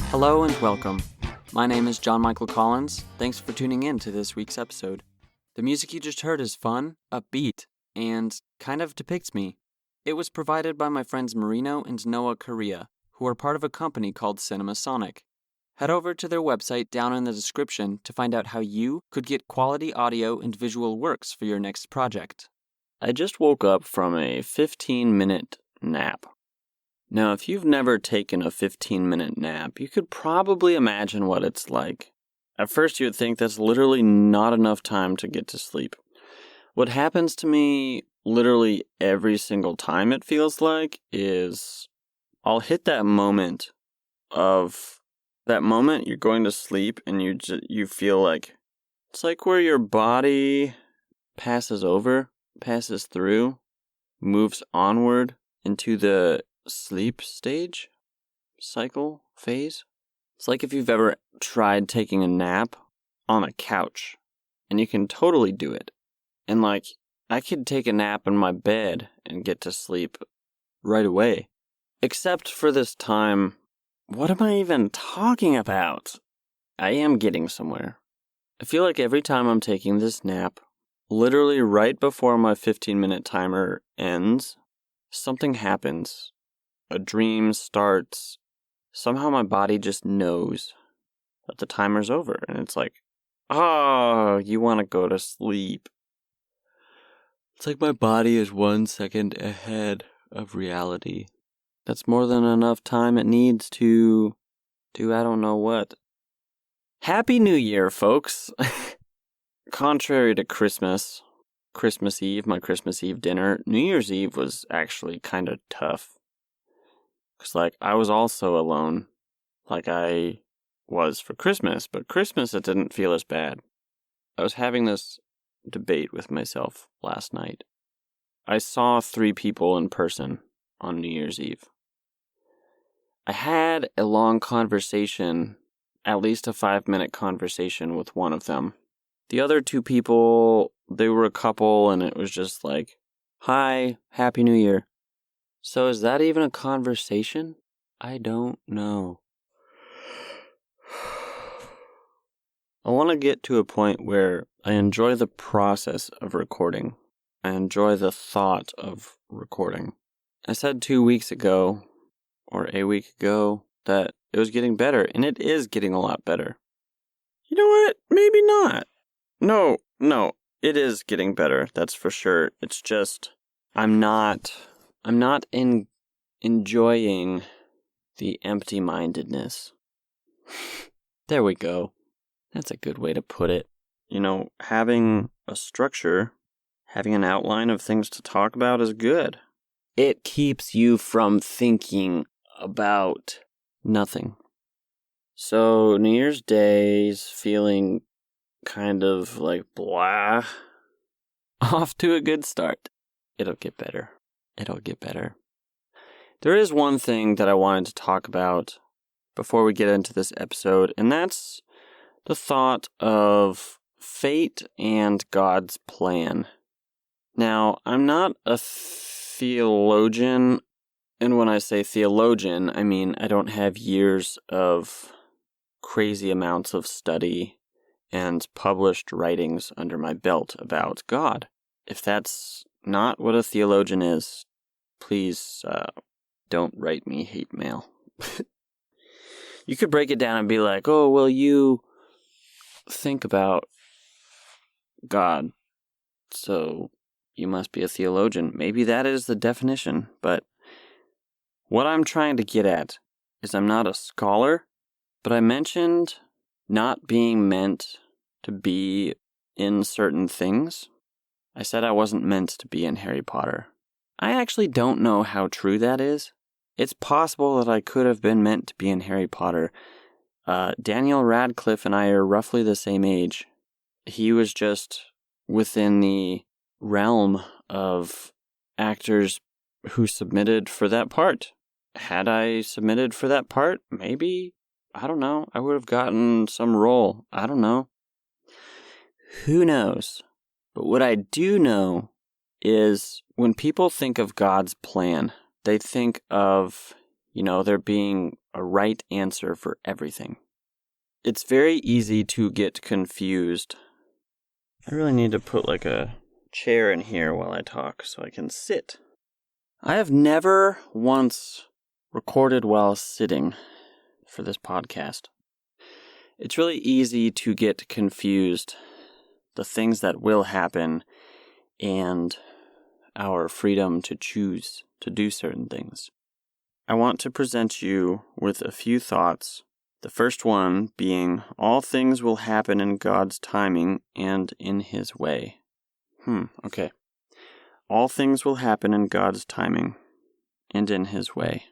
Hello and welcome. My name is John Michael Collins. Thanks for tuning in to this week's episode. The music you just heard is fun, upbeat, and kind of depicts me. It was provided by my friends Marino and Noah Correa, who are part of a company called Cinema Sonic. Head over to their website down in the description to find out how you could get quality audio and visual works for your next project. I just woke up from a 15-minute nap. Now, if you've never taken a 15-minute nap, you could probably imagine what it's like. At first, you would think that's literally not enough time to get to sleep. What happens to me literally every single time, it feels like, is I'll hit that moment you're going to sleep and you feel like it's like where your body passes through, moves onward into the sleep stage, cycle, phase. It's like if you've ever tried taking a nap on a couch, and you can totally do it. And I could take a nap in my bed and get to sleep right away. Except for this time, what am I even talking about? I am getting somewhere. I feel like every time I'm taking this nap, literally right before my 15-minute timer ends, something happens. A dream starts. Somehow my body just knows that the timer's over. And it's like, oh, you want to go to sleep. It's like my body is 1 second ahead of reality. That's more than enough time it needs to do I don't know what. Happy New Year, folks. Contrary to Christmas Eve, my Christmas Eve dinner, New Year's Eve was actually kind of tough. Because, I was also alone, like I was for Christmas, but Christmas, it didn't feel as bad. I was having this debate with myself last night. I saw 3 people in person on New Year's Eve. I had a long conversation, at least a 5-minute conversation with one of them. The other 2 people, they were a couple, and it was just like, hi, Happy New Year. So is that even a conversation? I don't know. I want to get to a point where I enjoy the process of recording. I enjoy the thought of recording. I said 2 weeks ago, or a week ago, that it was getting better, and it is getting a lot better. You know what? Maybe not. No, it is getting better, that's for sure. It's just, I'm not enjoying the empty-mindedness. There we go. That's a good way to put it. Having a structure, having an outline of things to talk about is good. It keeps you from thinking about nothing. So New Year's Day's feeling kind of like blah. Off to a good start. It'll get better. There is one thing that I wanted to talk about before we get into this episode, and that's the thought of fate and God's plan. Now, I'm not a theologian, and when I say theologian, I mean I don't have years of crazy amounts of study and published writings under my belt about God. If that's not what a theologian is, please don't write me hate mail. You could break it down and be like, oh, well, you think about God, so you must be a theologian. Maybe that is the definition, but what I'm trying to get at is I'm not a scholar, but I mentioned not being meant to be in certain things. I said I wasn't meant to be in Harry Potter. I actually don't know how true that is. It's possible that I could have been meant to be in Harry Potter. Daniel Radcliffe and I are roughly the same age. He was just within the realm of actors who submitted for that part. Had I submitted for that part, maybe, I don't know, I would have gotten some role. I don't know. Who knows? But what I do know is when people think of God's plan, they think of, there being a right answer for everything. It's very easy to get confused. I really need to put like a chair in here while I talk so I can sit. I have never once recorded while sitting for this podcast. It's really easy to get confused, the things that will happen and our freedom to choose to do certain things. I want to present you with a few thoughts. The first one being, all things will happen in God's timing and in His way. Okay. All things will happen in God's timing and in His way.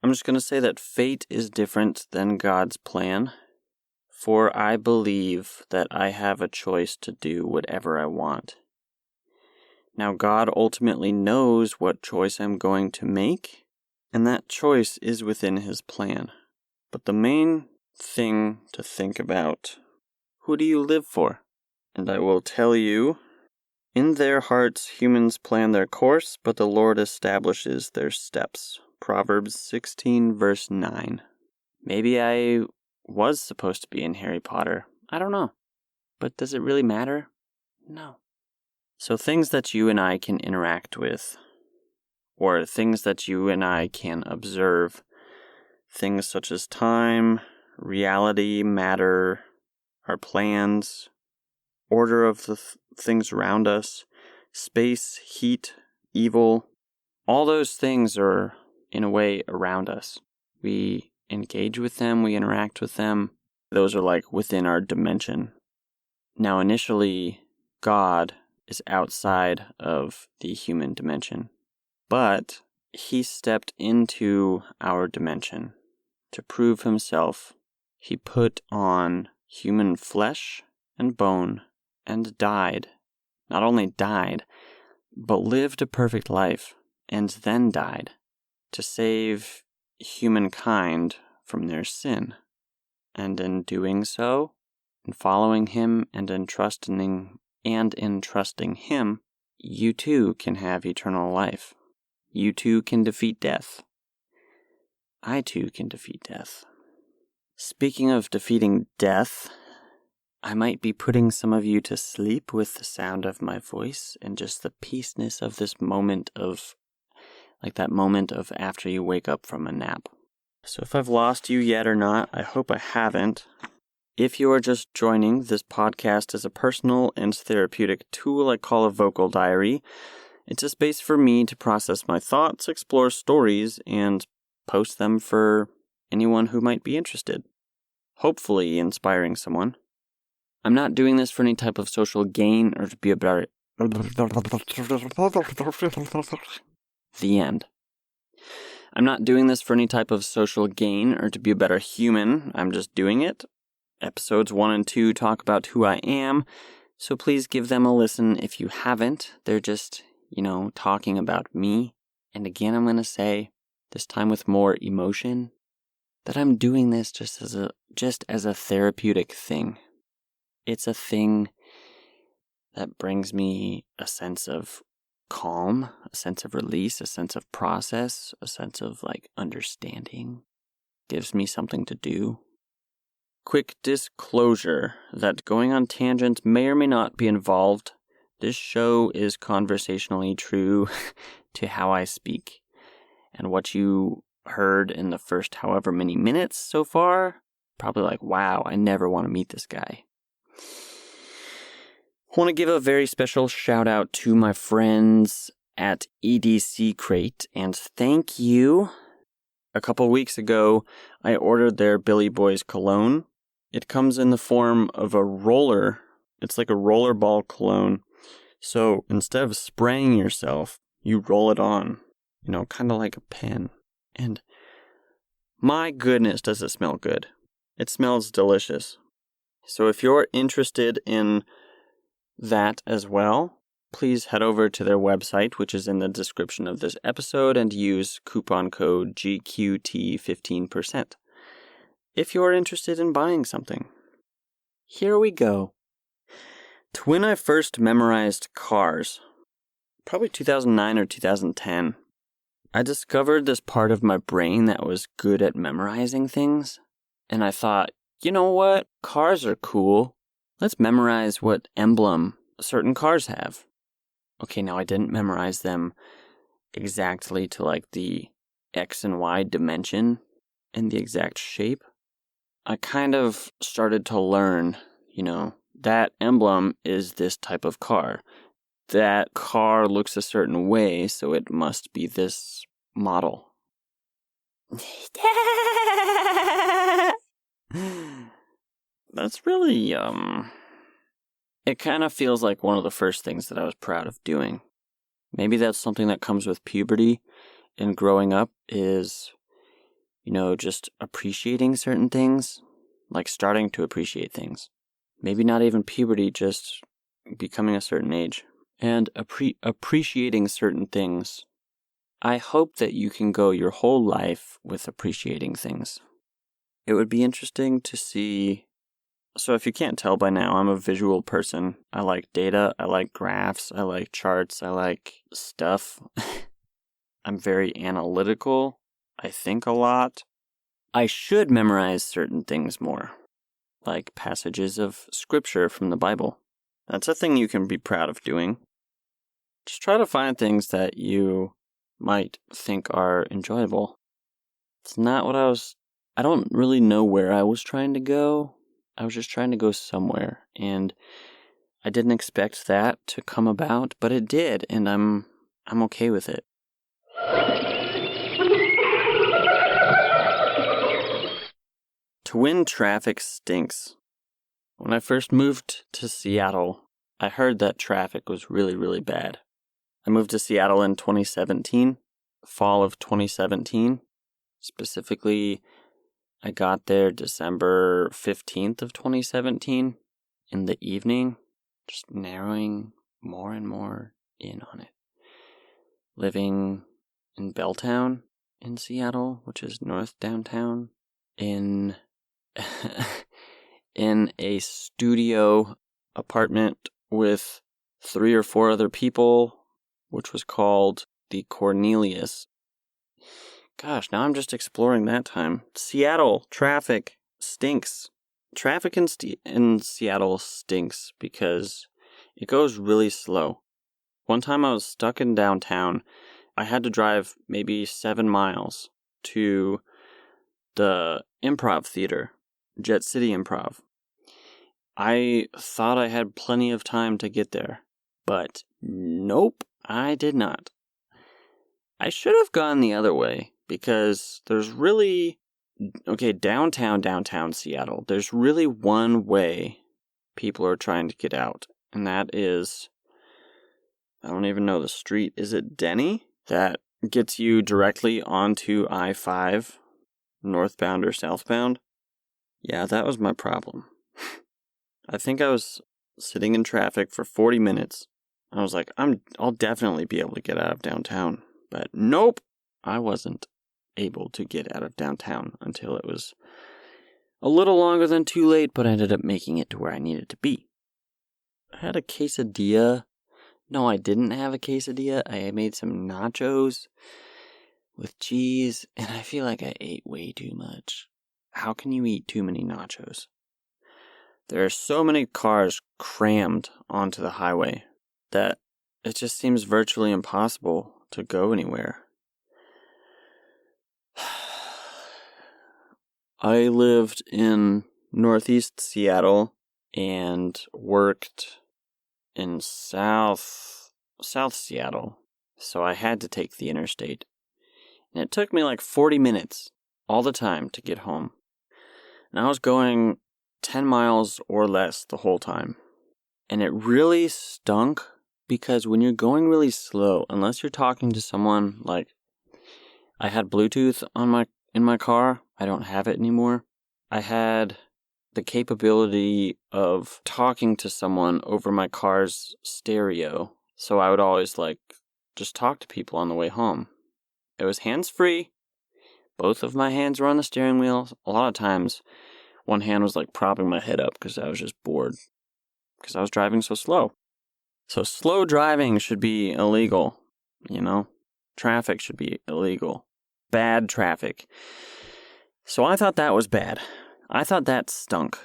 I'm just going to say that fate is different than God's plan, for I believe that I have a choice to do whatever I want. Now, God ultimately knows what choice I'm going to make, and that choice is within His plan. But the main thing to think about, who do you live for? And I will tell you, in their hearts humans plan their course, but the Lord establishes their steps. Proverbs 16, verse 9. Maybe I was supposed to be in Harry Potter. I don't know. But does it really matter? No. So things that you and I can interact with, or things that you and I can observe, things such as time, reality, matter, our plans, order of the things around us, space, heat, evil, all those things are, in a way, around us. We engage with them, we interact with them. Those are like within our dimension. Now, initially, God is outside of the human dimension, but He stepped into our dimension to prove Himself. He put on human flesh and bone and died. Not only died, but lived a perfect life and then died to save humankind from their sin. And in doing so, in following Him and in trusting Him, you too can have eternal life. You too can defeat death. I too can defeat death. Speaking of defeating death, I might be putting some of you to sleep with the sound of my voice and just the peaceness of this moment of, like that moment of after you wake up from a nap. So if I've lost you yet or not, I hope I haven't. If you are just joining, this podcast is a personal and therapeutic tool I call a vocal diary. It's a space for me to process my thoughts, explore stories, and post them for anyone who might be interested. Hopefully inspiring someone. I'm not doing this for any type of social gain or to be a better... The end. I'm not doing this for any type of social gain or to be a better human. I'm just doing it. Episodes 1 and 2 talk about who I am, so please give them a listen if you haven't. They're just, talking about me. And again, I'm going to say, this time with more emotion, that I'm doing this just as a therapeutic thing. It's a thing that brings me a sense of calm, a sense of release, a sense of process, a sense of understanding. Gives me something to do. Quick disclosure that going on tangents may or may not be involved. This show is conversationally true to how I speak. And what you heard in the first however many minutes so far, probably wow, I never want to meet this guy. I want to give a very special shout out to my friends at EDC Crate and thank you. A couple weeks ago, I ordered their Billy Boys cologne. It comes in the form of a roller. It's like a rollerball cologne. So instead of spraying yourself, you roll it on, kind of like a pen. And my goodness, does it smell good. It smells delicious. So if you're interested in that as well, please head over to their website, which is in the description of this episode, and use coupon code GQT15%. If you're interested in buying something. Here we go. To when I first memorized cars, probably 2009 or 2010, I discovered this part of my brain that was good at memorizing things. And I thought, you know what? Cars are cool. Let's memorize what emblem certain cars have. Okay, now I didn't memorize them exactly to like the X and Y dimension and the exact shape. I kind of started to learn, that emblem is this type of car. That car looks a certain way, so it must be this model. That's really, it kind of feels like one of the first things that I was proud of doing. Maybe that's something that comes with puberty and growing up is, just appreciating certain things, like starting to appreciate things. Maybe not even puberty, just becoming a certain age and appreciating certain things. I hope that you can go your whole life with appreciating things. It would be interesting to see. So if you can't tell by now, I'm a visual person. I like data, I like graphs, I like charts, I like stuff. I'm very analytical. I think a lot. I should memorize certain things more, like passages of scripture from the Bible. That's a thing you can be proud of doing. Just try to find things that you might think are enjoyable. It's not what I don't really know where I was trying to go. I was just trying to go somewhere, and I didn't expect that to come about, but it did, and I'm okay with it. To win traffic stinks. When I first moved to Seattle, I heard that traffic was really, really bad. I moved to Seattle in 2017, fall of 2017. Specifically, I got there December 15th of 2017 in the evening, just narrowing more and more in on it. Living in Belltown in Seattle, which is north downtown, in a studio apartment with 3 or 4 other people, which was called the Cornelius. Gosh, now I'm just exploring that time. Seattle, traffic stinks. Traffic in Seattle stinks because it goes really slow. One time I was stuck in downtown. I had to drive maybe 7 miles to the Improv Theater, Jet City Improv. I thought I had plenty of time to get there, but nope, I did not. I should have gone the other way because there's really, downtown Seattle, there's really one way people are trying to get out, and that is, I don't even know the street. Is it Denny? That gets you directly onto I-5, northbound or southbound. Yeah, that was my problem. I think I was sitting in traffic for 40 minutes. I was like, I'll definitely be able to get out of downtown. But nope, I wasn't able to get out of downtown until it was a little longer than too late, but I ended up making it to where I needed to be. I had a quesadilla. No, I didn't have a quesadilla. I made some nachos with cheese, and I feel like I ate way too much. How can you eat too many nachos? There are so many cars crammed onto the highway that it just seems virtually impossible to go anywhere. I lived in northeast Seattle and worked in South Seattle, so I had to take the interstate. And it took me like 40 minutes all the time to get home. And I was going 10 miles or less the whole time. And it really stunk because when you're going really slow, unless you're talking to someone, like I had Bluetooth in my car. I don't have it anymore. I had the capability of talking to someone over my car's stereo. So I would always just talk to people on the way home. It was hands-free. Both of my hands were on the steering wheel. A lot of times, one hand was propping my head up because I was just bored. Because I was driving so slow. So slow driving should be illegal, traffic should be illegal. Bad traffic. So I thought that was bad. I thought that stunk.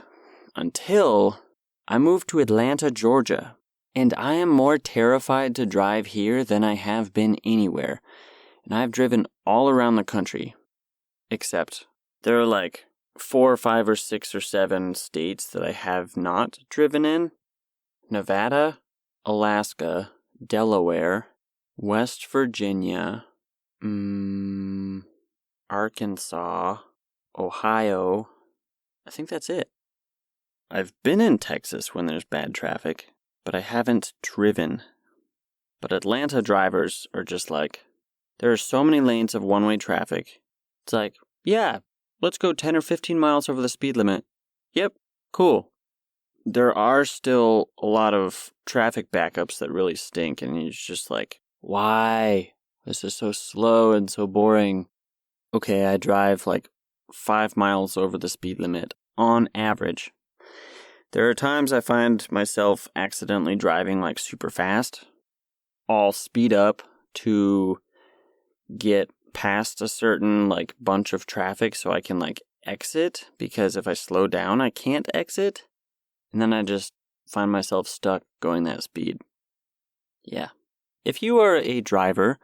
Until I moved to Atlanta, Georgia. And I am more terrified to drive here than I have been anywhere. And I've driven all around the country. Except there are like 4 or 5 or 6 or 7 states that I have not driven in. Nevada, Alaska, Delaware, West Virginia, Arkansas, Ohio. I think that's it. I've been in Texas when there's bad traffic, but I haven't driven. But Atlanta drivers are just like, there are so many lanes of one-way traffic. It's like, yeah, let's go 10 or 15 miles over the speed limit. Yep, cool. There are still a lot of traffic backups that really stink, and you're just like, why? This is so slow and so boring. Okay, I drive like 5 miles over the speed limit on average. There are times I find myself accidentally driving like super fast. I'll speed up to get past a certain like bunch of traffic so I can like exit, because if I slow down I can't exit, and then I just find myself stuck going that speed. Yeah. If you are a driver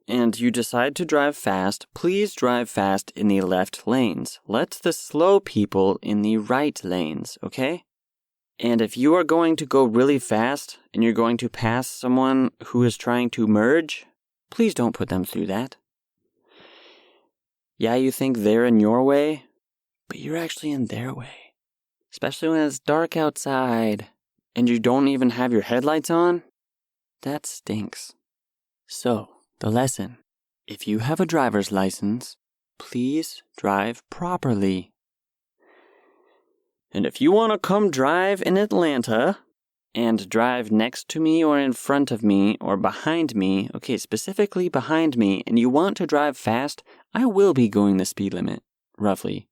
and you decide to drive fast, please drive fast in the left lanes. Let the slow people in the right lanes, okay? And if you are going to go really fast and you're going to pass someone who is trying to merge, please don't put them through that. Yeah, you think they're in your way, but you're actually in their way. Especially when it's dark outside and you don't even have your headlights on. That stinks. So, the lesson. If you have a driver's license, please drive properly. And if you want to come drive in Atlanta and drive next to me or in front of me or behind me, okay, specifically behind me, and you want to drive fast, I will be going the speed limit, roughly.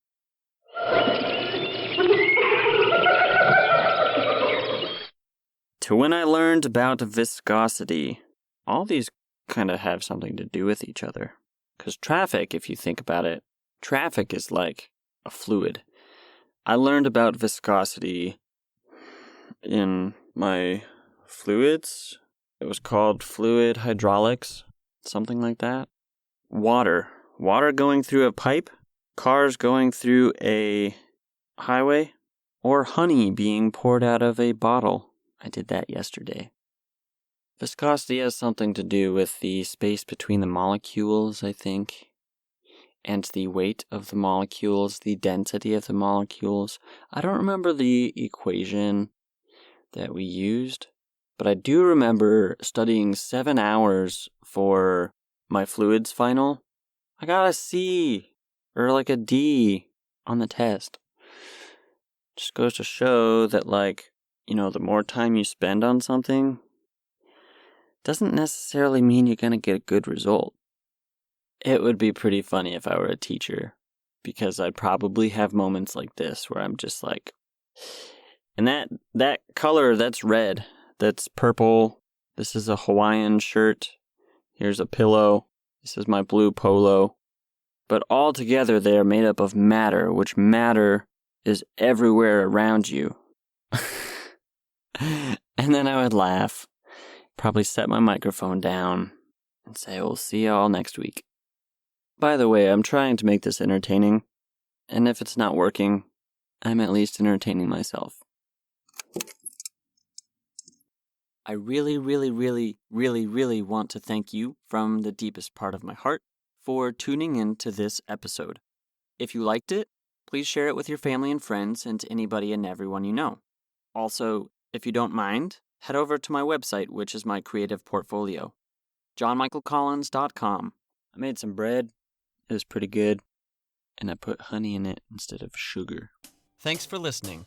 To when I learned about viscosity. All these kind of have something to do with each other. Because traffic, if you think about it, traffic is like a fluid. I learned about viscosity in my fluids. It was called fluid hydraulics, something like that. Water going through a pipe, cars going through a highway, or honey being poured out of a bottle. I did that yesterday. Viscosity has something to do with the space between the molecules, I think, and the weight of the molecules, the density of the molecules. I don't remember the equation that we used, but I do remember studying 7 hours for my fluids final. I got a C or like a D on the test. Just goes to show that, like, you know, the more time you spend on something doesn't necessarily mean you're going to get a good result. It would be pretty funny if I were a teacher, because I'd probably have moments like this where I'm just like, and that color, that's red, that's purple, this is a Hawaiian shirt, here's a pillow, this is my blue polo, but all together they are made up of matter, which matter is everywhere around you. And then I would laugh, probably set my microphone down, and say, we'll see you all next week. By the way, I'm trying to make this entertaining, and if it's not working, I'm at least entertaining myself. I really, really, really, really, really want to thank you from the deepest part of my heart for tuning in to this episode. If you liked it, please share it with your family and friends and anybody and everyone you know. Also, if you don't mind, head over to my website, which is my creative portfolio, johnmichaelcollins.com. I made some bread. It was pretty good. And I put honey in it instead of sugar. Thanks for listening.